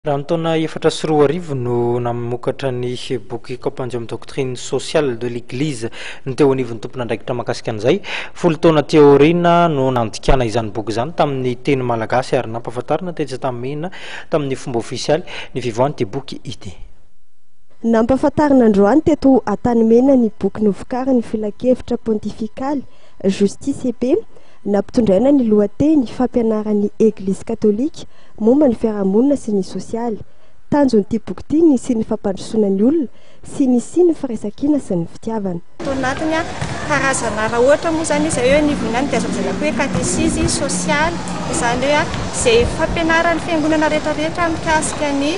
Raha ny taona efatra sy roa arivo no namokatra ny boky compendium doctrine sociale de l'église ny teo anivon'ny tompon'andraikitra mahakasika an'izay. Folo taona teorina no nandikana izany boky izany tamin'ny teny malagasy ary nampahafantarina tetsy tamina tamin'ny fomba ofisialy ny fivoahan'ity boky ity. Nampahafantarina androany teto Antanimena ny boky novokariny filakevitra pontifikaly Justice EP nampitondraina ny lohateny fampianaran'ny Eglise katolika momba ny fiarahamonina sy ny sosialy. Tanjon'ity boky ity ny sy ny fampandrosoana ny olona sy ny firaisankina sy ny fitiavana. Anatiny karazana raha ohatra moa zany izay hoe nivonany dia azonjana hoe katesizy sosialy izany hoe izay fampianaran'ny fiangonana rehetrarehetra mikasika ny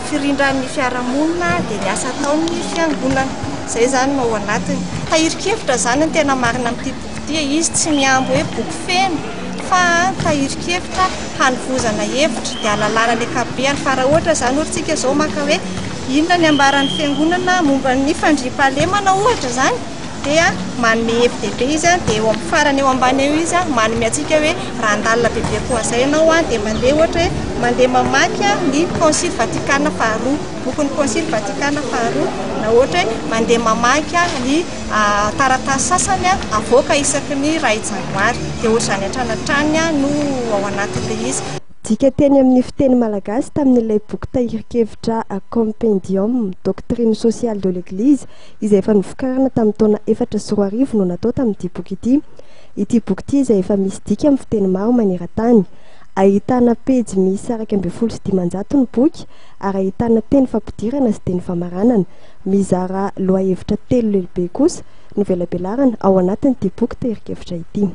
firindran'ny fiarahamonina dia ny asa ataon'ny fiangonana. Izay zany no ao anatiny. Tahirikevitra zany ny tena marina amin'ity boky ity, izy tsy miambo hoe boky feno fa tahirikevitra hanovozana hevitra dia halalana ny ankapobeny. Fa raha ohatra zany ohatsika izao maka hoe inona ny ambaran'ny fiangonana momba ny fandriam-pahalemana ohatra zany dia manome hevitra izy dia eo amin'ny farany eo ambany eo izy manome antsika hoe raha andalina bebe koa izay ianao dia mandeha ohatra hoe mandeha mamaky ny Concile Vatican faharoa, bokin'ny Concile Vatican faharoa, na ohatra hoe mandeha mamaky ny taratasy sasany avoaka isaky ny 2 Janoary dia ohatr'izany hatranatrany no ao anatin'ilay izy. Dika teny amin'ny fiteny malagasy tamin'ilay boky tahirikevitra compendium doctrine sociale de l'église izay efa novokarana tamin'ny taona 4 sy 4 arivo no natao tamin'ity boky ity. Ity boky ity izay efa misy dika amin'ny fiteny maro maneran-tany. Ahitana pejy misy 150 ny boky ary ahitana teny fampidirana sy teny famaranana. Mizara lohahevitra 3 lehibe kosa no velabelarana ao anatin'ity boky tahirikevitra ity.